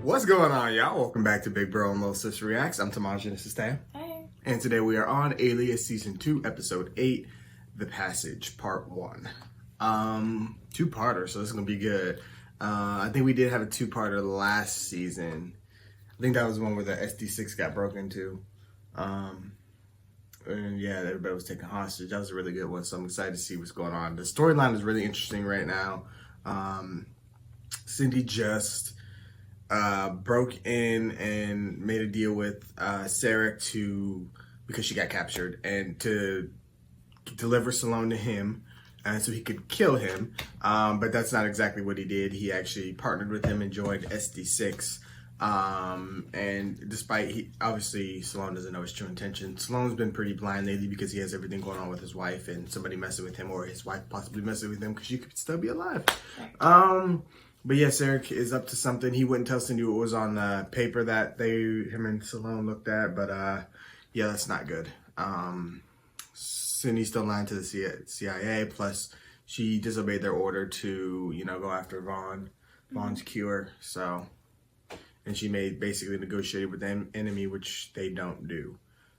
What's going on, y'all? Welcome back to Big Bro and Little Sis Reacts. I'm Tamaj and this is Tam. Hey. And today we are on Alias Season 2, Episode 8, The Passage, Part 1. Two-parter, so this is going to be good. I think we did have a two-parter last season. I think that was the one where the SD6 got broken into. And yeah, everybody was taken hostage. That was a really good one, so I'm excited to see what's going on. The storyline is really interesting right now. Cindy just broke in and made a deal with Sarek because she got captured, and to deliver Salone to him so he could kill him. But that's not exactly what he did. He actually partnered with him and joined SD6. And despite, obviously, Salone doesn't know his true intention. Salone's been pretty blind lately because he has everything going on with his wife and somebody messing with him, or his wife possibly messing with him because she could still be alive. But yeah, Sarek is up to something. He wouldn't tell Cindy what was on the paper that him and Salone looked at, but yeah, that's not good. Cindy's still lying to the CIA, plus she disobeyed their order to, go after Vaughn's cure, so... And she basically negotiated with the enemy, which they don't do.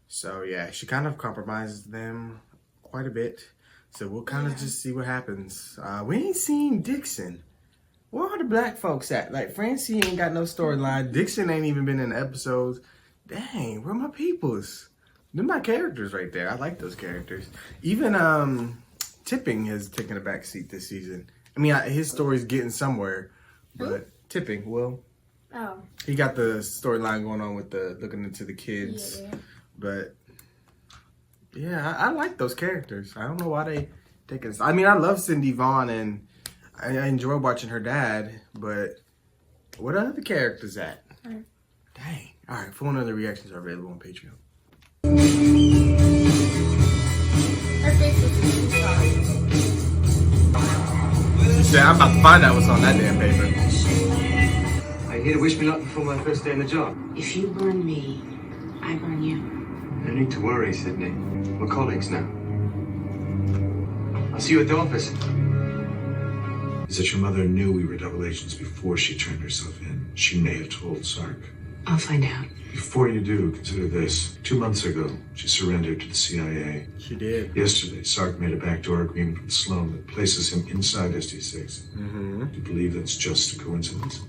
So yeah, she kind of compromises them quite a bit. So we'll kind of just see what happens. We ain't seen Dixon. Where are the black folks at? Like, Francie ain't got no storyline. Dixon ain't even been in the episodes. Dang, where are my peoples? They're my characters right there. I like those characters. Even Tipping has taken a back seat this season. I mean, his story's getting somewhere, but Tipping, well... Oh. He got the storyline going on with the looking into the kids. Yeah. But yeah, I like those characters. I don't know why they take it. I mean, I love Cindy Vaughn and I enjoy watching her dad, but what are the characters at? Dang. All right, phone and other reactions are available on Patreon. Her face is Yeah, I'm about to find out what's on that damn paper. Are you here to wish me luck before my first day in the job? If you burn me, I burn you. No need to worry, Sydney. We're colleagues now. I'll see you at the office. Is that your mother knew we were double agents before she turned herself in? She may have told Sark. I'll find out. Before you do, consider this. 2 months ago, she surrendered to the CIA. She did. Yesterday, Sark made a backdoor agreement with Sloan that places him inside SD6. Do you believe that's just a coincidence?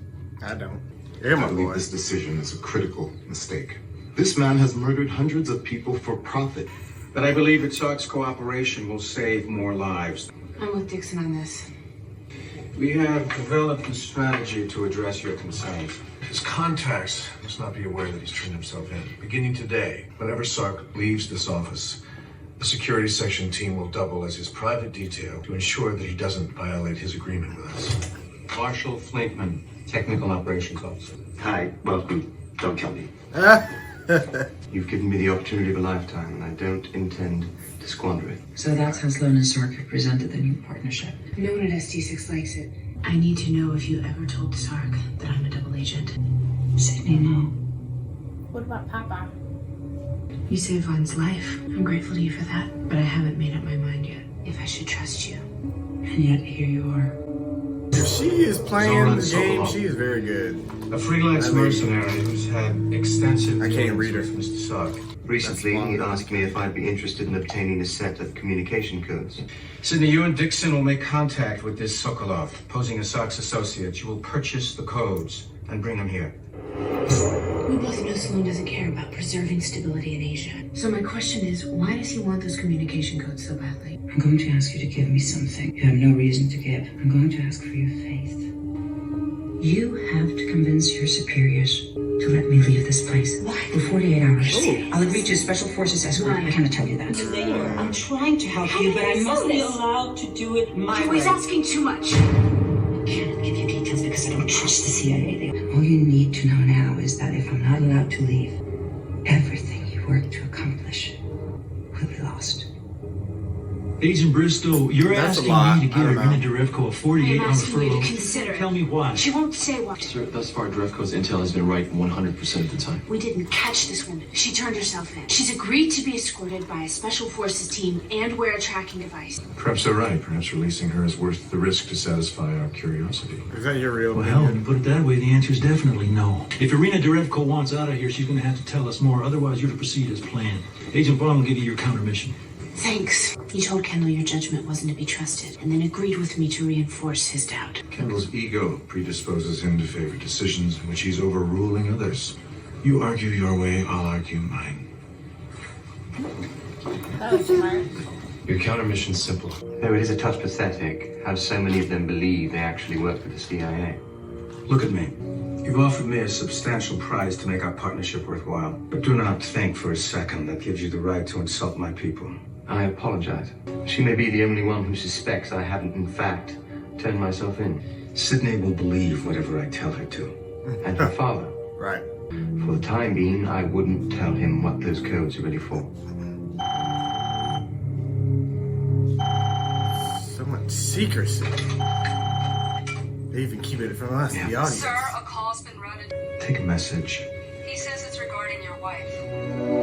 I don't. I believe this decision is a critical mistake. This man has murdered hundreds of people for profit. But I believe that Sark's cooperation will save more lives. I'm with Dixon on this. We have developed a strategy to address your concerns. His contacts must not be aware that he's turned himself in. Beginning today, whenever Sark leaves this office, the security section team will double as his private detail to ensure that he doesn't violate his agreement with us. Marshal Flinkman, Technical Operations Officer. Hi, welcome. Don't kill me. You've given me the opportunity of a lifetime, and I don't intend to squander it. So that's how Sloan and Sark have presented the new partnership. No one at SD6 likes it. I need to know if you ever told Sark that I'm a double agent. Sydney, no. What about Papa? You saved Vaughn's life. I'm grateful to you for that, but I haven't made up my mind yet if I should trust you. And yet, here you are. If she is playing the game, she is very good. A freelance mercenary who's had extensive I can't read her. with Mr. Sark. Recently, he asked me if I'd be interested in obtaining a set of communication codes. Sydney, you and Dixon will make contact with this Sokolov. Posing as Sark's associates, you will purchase the codes and bring them here. We both know Sloan doesn't care about preserving stability in Asia. So my question is, why does he want those communication codes so badly? I'm going to ask you to give me something you have no reason to give. I'm going to ask for your faith. You have to convince your superiors to let me leave this place. Why? For 48 hours. I'll agree to special forces escort. I cannot tell you that. I'm trying to help you, but I must be allowed to do it my way. He's asking too much. I cannot give you details because I don't trust the CIA. All you need to know now is that if I'm not allowed to leave, everything you worked to accomplish will be lost. Agent Bristow, you're That's a asking lot. me to I give don't know. Irina Derevko a 48-hour I'm asking you furlough. to consider it. Tell me why. She won't say what. Sir, thus far, Derevko's intel has been right 100% of the time. We didn't catch this woman. She turned herself in. She's agreed to be escorted by a special forces team and wear a tracking device. Perhaps they're right. Perhaps releasing her is worth the risk to satisfy our curiosity. Is that your real Well, when opinion? you put it that way, the answer is definitely no. If Irina Derevko wants out of here, she's going to have to tell us more. Otherwise, you're to proceed as planned. Agent Vaughn will give you your countermission. Thanks. You told Kendall your judgment wasn't to be trusted, and then agreed with me to reinforce his doubt. Kendall's ego predisposes him to favor decisions in which he's overruling others. You argue your way, I'll argue mine. That was smart. Your countermission's simple. Though it is a touch pathetic how so many of them believe they actually work for the CIA. Look at me. You've offered me a substantial prize to make our partnership worthwhile. But do not think for a second that gives you the right to insult my people. I apologize. She may be the only one who suspects I haven't, in fact, turned myself in. Sydney will believe whatever I tell her to. And her father. Right. For the time being, I wouldn't tell him what those codes are really for. So much secrecy. They even keep it from us, the audience. Sir, a call's been routed. Take a message. He says it's regarding your wife.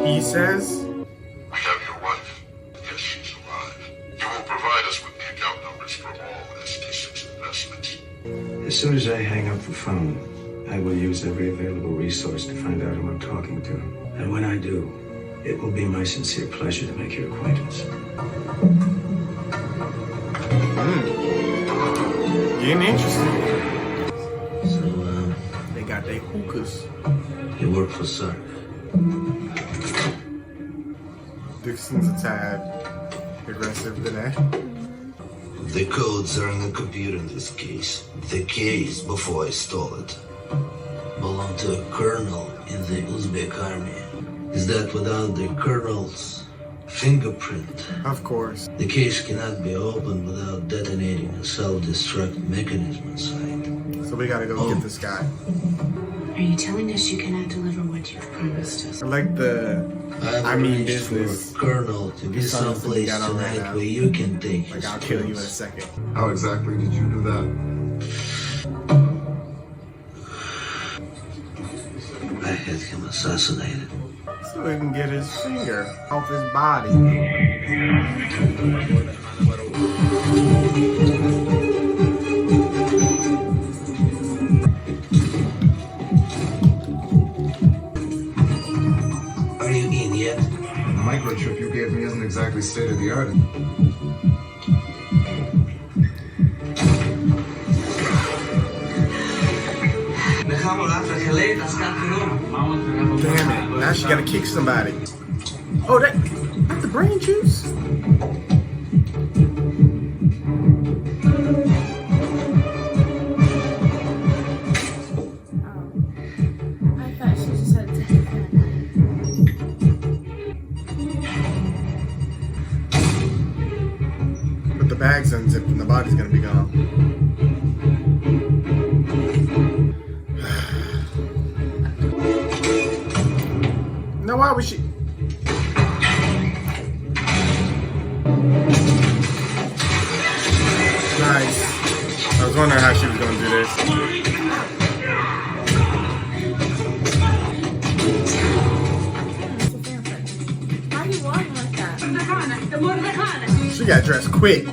He says, We have your wife. Yes, she's alive. You will provide us with the account numbers for all ST6 investments. As soon as I hang up the phone, I will use every available resource to find out who I'm talking to. And when I do, it will be my sincere pleasure to make your acquaintance. getting interesting. So, They got their hookahs. you work for Sark. Dixon's a tad aggressive today. The codes are in the computer in this case. The case, before I stole it, belonged to a colonel in the Uzbek army. Is that without the colonel's fingerprint? Of course. The case cannot be opened without detonating a self-destruct mechanism inside. So we gotta go get this guy. Are you telling us you cannot deliver what you've promised us? I like the I mean business. For Colonel to be someplace got on right tonight now. where you can take Like his I'll kill you in a pills. second. How exactly did you do that? I had him assassinated. So he can get his finger off his body. Are you in yet? The microchip you gave me isn't exactly state of the art. Damn it. Now she gotta kick somebody. Oh, that the brain juice? I thought she just had to take a pen. But the bag's unzipped and the body's gonna be gone. No, why would she? Nice. I was wondering how she was gonna do this. Why are you walking like that? She got dressed quick.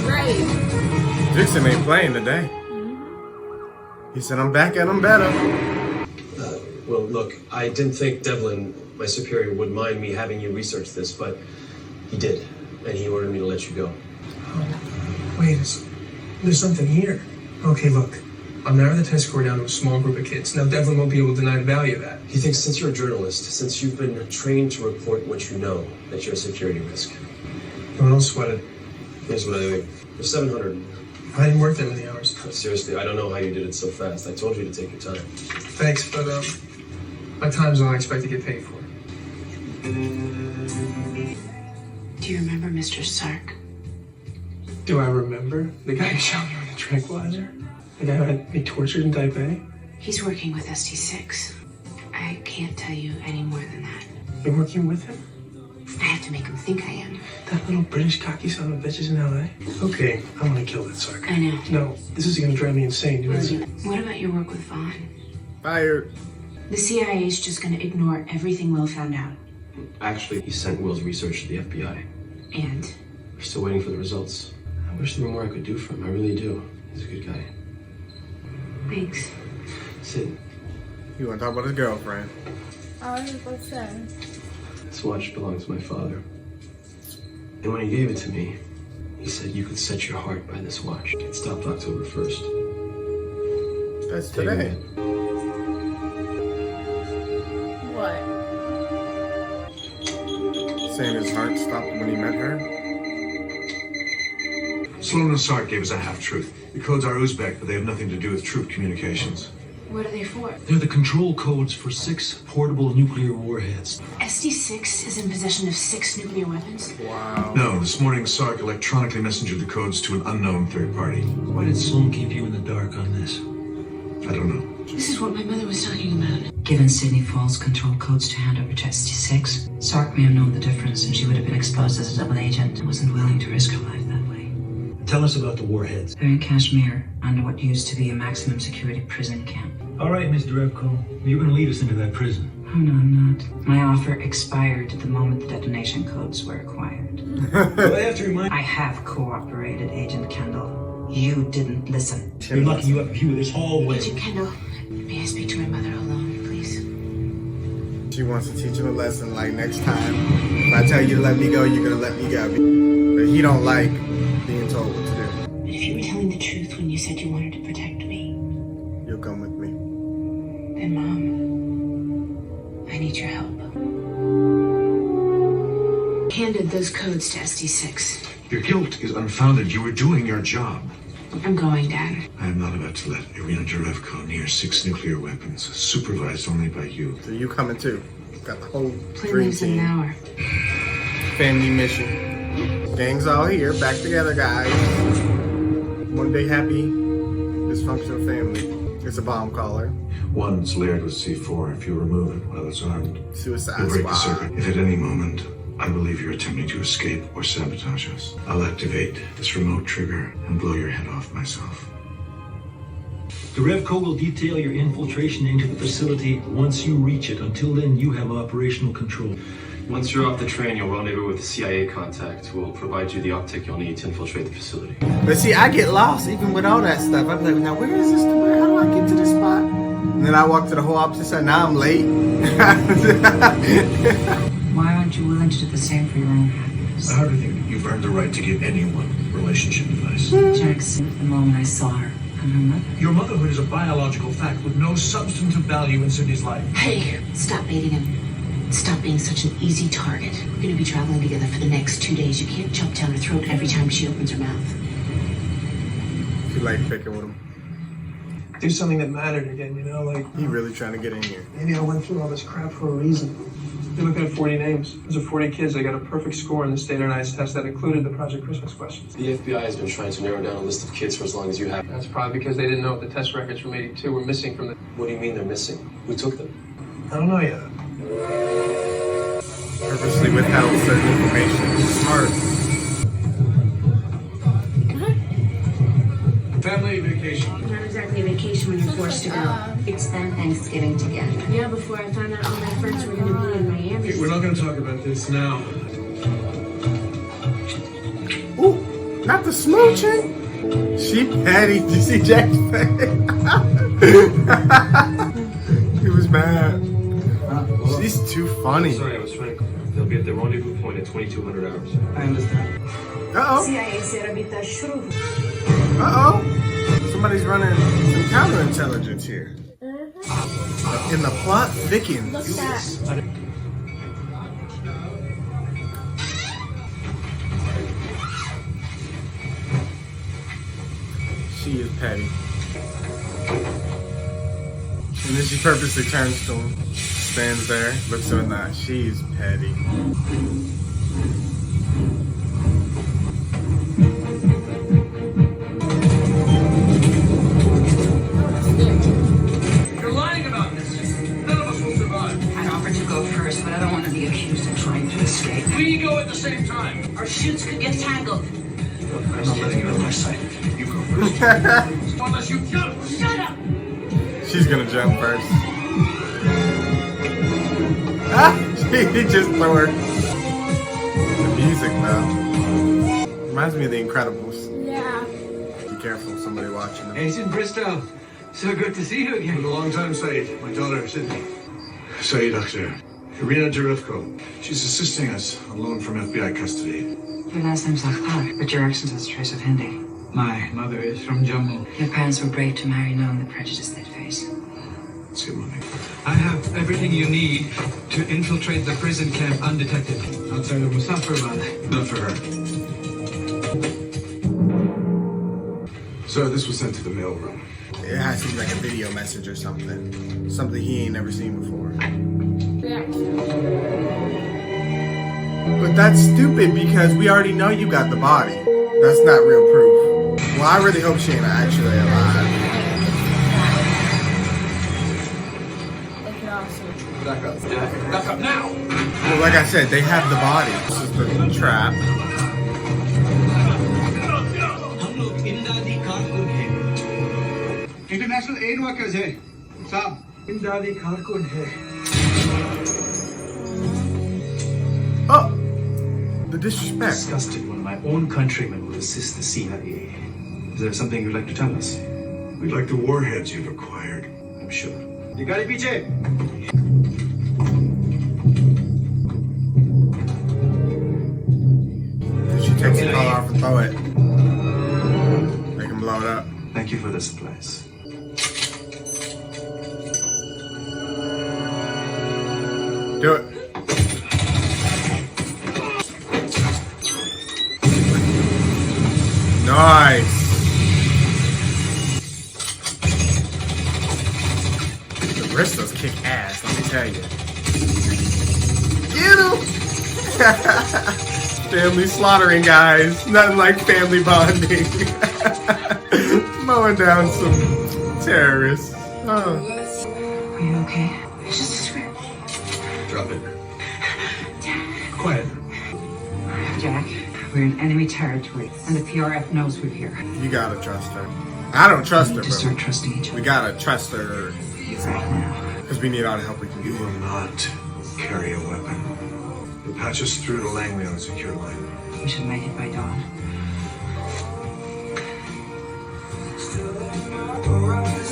Great. Dixon ain't playing today. He said, I'm back and I'm better. Well, look, I didn't think Devlin, my superior, would mind me having you research this, but he did, and he ordered me to let you go. Wait, there's something here. Okay, look, I'll narrow the test score down to a small group of kids. Now, Devlin won't be able to deny the value of that. He thinks since you're a journalist, since you've been trained to report what you know, that you're a security risk. Don't sweat it. Here's what I think. There's 700. I didn't work that many hours. Seriously, I don't know how you did it so fast. I told you to take your time. Thanks, but my time's all I expect to get paid for. Do you remember Mr. Sark? Do I remember the guy who shot me with a tranquilizer? The guy who had me tortured in Taipei? He's working with ST6. I I can't tell you any more than that. You're working with him? I have to make him think I am. That little British cocky son of a bitch is in L.A.? Okay, I want to kill that sucker. I know. No, this is going to drive me insane, dude. What about your work with Vaughn? Fired. The CIA is just going to ignore everything Will found out. Actually, he sent Will's research to the FBI. And? We're still waiting for the results. I wish there were more I could do for him. I really do. He's a good guy. Thanks. Sid, You want to talk about his girlfriend? I was about to say. this watch belongs to my father. And when he gave it to me, he said you could set your heart by this watch. It stopped October 1st. That's Take today. it. What? Saying his heart stopped when he met her. Sloan and Sark gave us a half-truth. The codes are Uzbek, but they have nothing to do with troop communications. What are they for? They're the control codes for 6 portable nuclear warheads. SD6 is in possession of 6 nuclear weapons? Wow. No, this morning Sark electronically messengered the codes to an unknown third party. Why did Sloan keep you in the dark on this? I don't know. This is what my mother was talking about. Given Sydney Falls control codes to hand over to SD6, Sark may have known the difference and she would have been exposed as a double agent and wasn't willing to risk her life that way. Tell us about the warheads. They're in Kashmir, under what used to be a maximum security prison camp. All right, Miss Derevko, you're going to lead us into that prison. Oh, no, I'm not. My offer expired the moment the detonation codes were acquired. Well, I have to remind I have cooperated, Agent Kendall. You didn't listen. You're lucky you have a view of this hallway. Agent Kendall, may I speak to my mother alone, please? She wants to teach him a lesson like next time. If I tell you to let me go, you're going to let me go. But he don't like being told what to do. But if you were telling the truth when you said you wanted to protect me, You'll come with me. then Mom, I need your help. Handed those codes to SD6. Your guilt is unfounded. You were doing your job. I'm going, Dad. I am not about to let Irina Derevko near 6 nuclear weapons, supervised only by you. So you coming too. Got the whole Plane dream leaves in an team. hour. Family mission. Gang's all here. Back together, guys. One big happy, dysfunctional family. It's a bomb caller. One's layered with C4. If you remove it while it's armed, Suicide you'll break the squad. circuit. If at any moment I believe you're attempting to escape or sabotage us, I'll activate this remote trigger and blow your head off myself. Derevko will detail your infiltration into the facility once you reach it. Until then, you have operational control. Once you're off the train, you'll rendezvous with the CIA contact who will provide you the optic you'll need to infiltrate the facility. But see, I get lost even with all that stuff. I'm like, now where is this? How do I get to this spot? And then I walk to the whole opposite side. Now I'm late. Why aren't you willing to do the same for your own happiness? I hardly think you've earned the right to give anyone relationship advice. Jackson, the moment I saw her, I'm her mother. Your motherhood is a biological fact with no substantive value in Sydney's life. Hey, stop baiting him. Stop being such an easy target. We're gonna be traveling together for the next 2 days. You can't jump down her throat every time she opens her mouth. You like picking with him. Do something that mattered again, you know, like He really trying to get in here. maybe I went through all this crap for a reason. You're looking at 40 names. Those are 40 kids that got a perfect score in the standardized test that included the Project Christmas questions. The FBI has been trying to narrow down a list of kids for as long as you have. That's probably because they didn't know the test records from 82 were missing from the... What do you mean they're missing? Who took them? I don't know yet. Purposely withheld certain information. Smart. Family vacation. Not exactly a vacation when you're forced to go. It's then Thanksgiving together. Yeah, before I found out all my friends were gonna be in Miami. We're not going to talk about this now. Ooh, not the smooching. She petty. Did you see Jack's face? He was mad. She's too funny. Sorry, I was trying to... They'll be at the rendezvous point at 2200 hours. I understand. Uh-oh. Uh-oh. Somebody's running some counterintelligence here. And the plot thickens. Look at that. She is petty. And then she purposely turns to him, stands there, looks her in the eye. She's petty. You're lying about this. None of us will survive. go at the same time. Our chutes could get tangled. I'm not letting you in my sight. You go first. Unless you jump. Shut up! She's gonna jump first. Ah! He just threw her. The music though. Reminds me of The Incredibles. Yeah. Be careful, somebody watching them. Agent Bristow, so good to see you It's again. been a long time, Said. My daughter, Sydney. Said, Doctor. Irina Derevko. She's assisting us on loan from FBI custody. Your last name's Akhtar, but your accent has a trace of Hindi. My mother is from Jammu. Your parents were brave to marry knowing the prejudice they'd face. Let's get moving. I have everything you need to infiltrate the prison camp undetected outside of Muzaffarabad. Not for her. So this was sent to the mailroom. It has to be like a video message or something. Something he ain't never seen before. Yeah. But that's stupid because we already know you got the body. That's not real proof. Well, I really hope she ain't actually alive. They could also. Back up. Back up now. Well, like I said, they have the body. This is the trap. International aid workers hai. Saab, imdadi karkun hai. Oh! The disrespect. Disgusted when my own countrymen will assist the CIA. Is there something you'd like to tell us? We'd like the warheads you've acquired. I'm sure. Nikali piche. She takes the collar off and throw it. Make him blow it up. Thank you for the supplies. Do it. Nice. The Bristows kick ass, let me tell you. Get him! Family slaughtering, guys. Nothing like family bonding. Mowing down some terrorists. Oh. Are you okay? It's just a script. Drop it. Quiet. Jack, we're in enemy territory, and the PRF knows we're here. You gotta trust her. I don't trust We her, need to start bro. trusting each We other. gotta trust her Right now. because we need all the help we can You get. will not carry a weapon. You'll patch us through to Langley on a secure line. We should make it by dawn.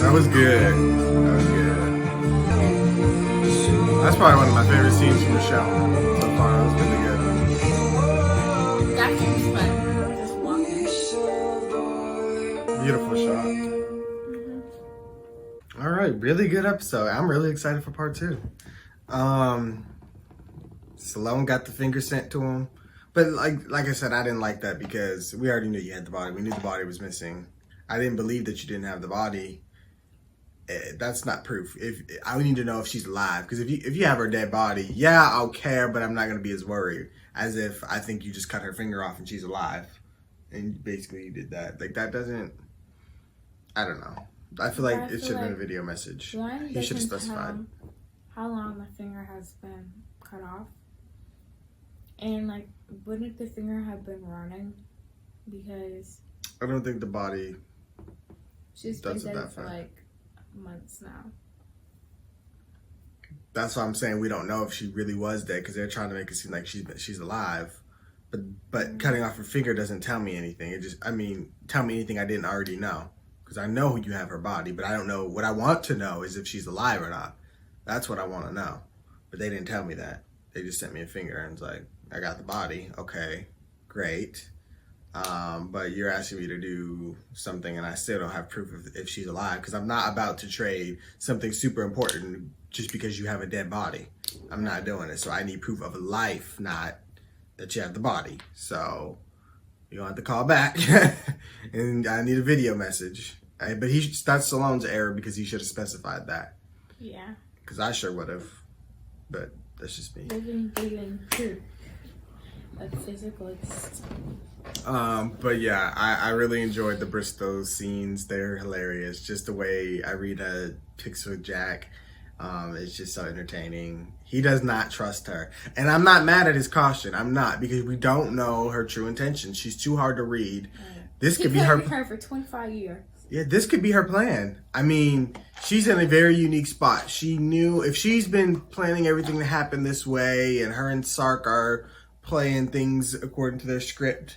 That was good. That was good. That's probably one of my favorite scenes from the show so far. That was really good. That seems fun. Just walking. Beautiful shot. All right, really good episode. I'm really excited for part 2. Stallone got the finger sent to him, but like I said, I didn't like that because we already knew you had the body. We knew the body was missing. I didn't believe that you didn't have the body. That's not proof. If I need to know if she's alive, because if you have her dead body, yeah, I'll care, but I'm not gonna be as worried as if I think you just cut her finger off and she's alive, and basically you did that. Like that doesn't. I don't know. I feel like it should have been a video message. One He should have doesn't specified. tell how long the finger has been cut off. And like, wouldn't the finger have been running? Because I don't think the body she's been does it dead that for fast. like months now. That's why I'm saying we don't know if she really was dead because they're trying to make it seem like she's alive. But cutting off her finger doesn't tell me anything. It just, tell me anything I didn't already know. Because I know you have her body, but I don't know. What I want to know is if she's alive or not. That's what I want to know. But they didn't tell me that. They just sent me a finger and was like, I got the body. Okay, great. But you're asking me to do something and I still don't have proof of if she's alive because I'm not about to trade something super important just because you have a dead body. I'm not doing it. So I need proof of life, not that you have the body. So you're going to have to call back and I need a video message. But that's Stallone's error because he should have specified that. Yeah. Because I sure would have. But that's just me. Living proof of physical existence. But yeah, I really enjoyed the Bristow scenes. They're hilarious. Just the way Irina picks with Jack. It's just so entertaining. He does not trust her. And I'm not mad at his caution. I'm not, because we don't know her true intentions. She's too hard to read. This could be her for 25 years. Yeah, this could be her plan. I mean, she's in a very unique spot. She knew if she's been planning everything to happen this way, and her and Sark are playing things according to their script,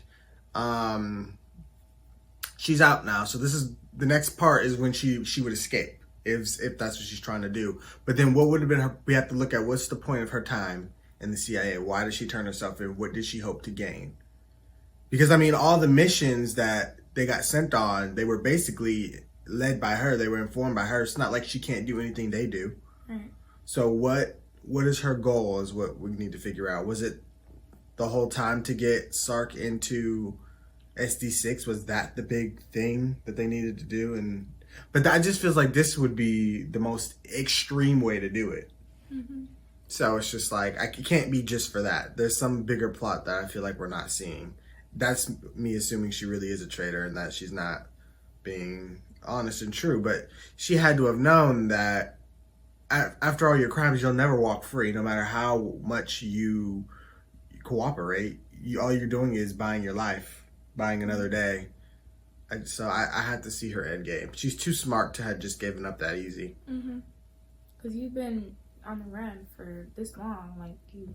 she's out now. So this is the next part is when she would escape, if that's what she's trying to do. But then what would have been her? We have to look at what's the point of her time in the CIA. Why did she turn herself in? What did she hope to gain? Because I mean, all the missions that they got sent on, they were basically led by her. They were informed by her. It's not like she can't do anything they do. Right. So what is her goal is what we need to figure out. Was it the whole time to get Sark into SD6? Was that the big thing that they needed to do? But that just feels like this would be the most extreme way to do it. Mm-hmm. So it's just like, it can't be just for that. There's some bigger plot that I feel like we're not seeing. That's me assuming she really is a traitor and that she's not being honest and true. But she had to have known that after all your crimes, you'll never walk free, no matter how much you cooperate. All you're doing is buying your life, buying another day. So I had to see her end game. She's too smart to have just given up that easy. Mm-hmm. Because you've been on the run for this long, like you.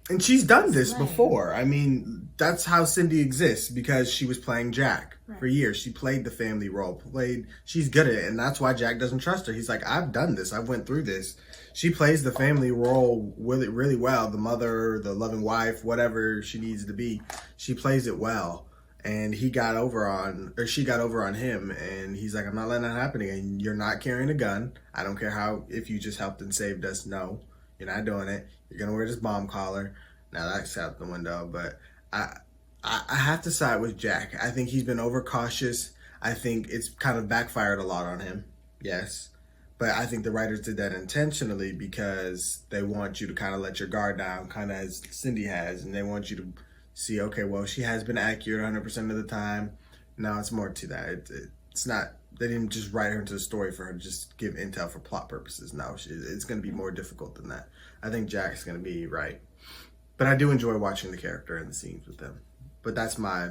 And she's done this before. I mean, that's how Cindy exists, because she was playing Jack for years. She played the family role. She's good at it, and that's why Jack doesn't trust her. He's like, I've done this. I've went through this. She plays the family role really, really well. The mother, the loving wife, whatever she needs to be. She plays it well. And she got over on him, and he's like, I'm not letting that happen again. You're not carrying a gun. I don't care if you just helped and saved us. No, you're not doing it. You're going to wear this bomb collar. Now that's out the window, but I have to side with Jack. I think he's been overcautious. I think it's kind of backfired a lot on him. Yes. But I think the writers did that intentionally because they want you to kind of let your guard down, kind of as Cindy has, and they want you to see, okay, well, she has been accurate 100% of the time. No, it's more to that. It's not, they didn't just write her into the story for her to just give intel for plot purposes. No, it's going to be more difficult than that. I think Jack's going to be right. But I do enjoy watching the character and the scenes with them. But that's my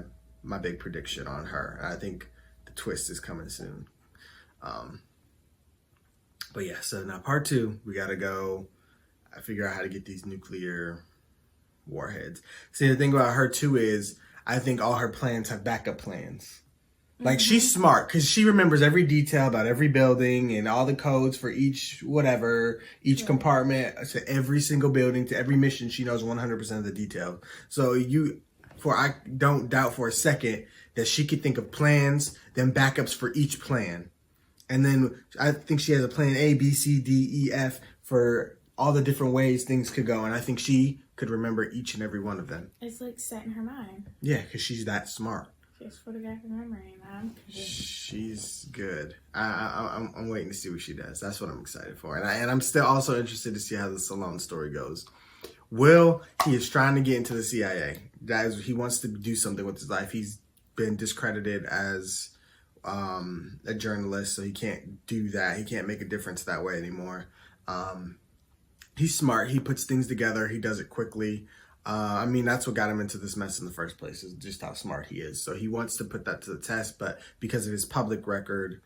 big prediction on her. I think the twist is coming soon. But yeah, so now part 2, we got to go figure out how to get these nuclear warheads. See, the thing about her too is I think all her plans have backup plans. Like, she's smart because she remembers every detail about every building and all the codes for each compartment, to every single building, to every mission. She knows 100% of the details. So I don't doubt for a second that she could think of plans, then backups for each plan. And then I think she has a plan A, B, C, D, E, F for all the different ways things could go. And I think she could remember each and every one of them. It's like set in her mind. Yeah, because she's that smart. Just photographic memory, man. She's good. I'm waiting to see what she does. That's what I'm excited for. And I'm still also interested to see how the Salon story goes. He is trying to get into the CIA. He wants to do something with his life. He's been discredited as a journalist, so he can't do that. He can't make a difference that way anymore. He's smart. He puts things together. He does it quickly. I mean, that's what got him into this mess in the first place, is just how smart he is. So he wants to put that to the test, but because of his public record,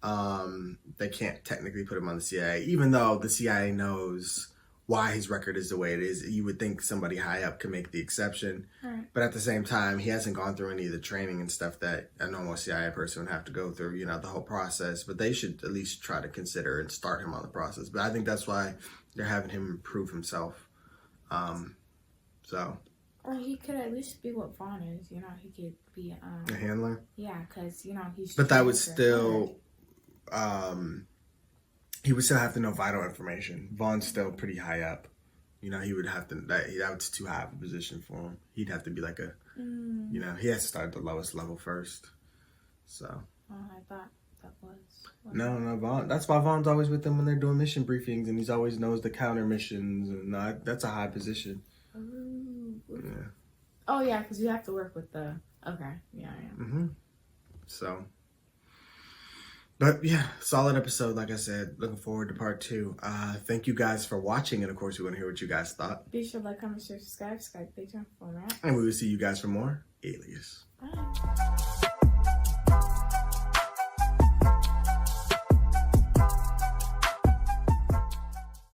they can't technically put him on the CIA, even though the CIA knows why his record is the way it is. You would think somebody high up could make the exception. Right. But at the same time, he hasn't gone through any of the training and stuff that a normal CIA person would have to go through, the whole process. But they should at least try to consider and start him on the process. But I think that's why they're having him prove himself. Or he could at least be what Vaughn is, He could be a handler. Yeah, because he's. But that would still, he would still have to know vital information. Vaughn's still pretty high up. He would have to. That's too high of a position for him. He'd have to be like he has to start at the lowest level first. So. Oh, I thought that was. No, Vaughn. That's why Vaughn's always with them when they're doing mission briefings, and he's always knows the counter missions, and that's a high position. Yeah. Oh yeah, because you have to work with the. Okay. Yeah. Mm-hmm. So. But yeah, solid episode. Like I said, looking forward to part 2. Thank you guys for watching. And of course, we want to hear what you guys thought. Be sure to like, comment, share, subscribe, Skype, Patreon, format. And we will see you guys for more Alias. Bye.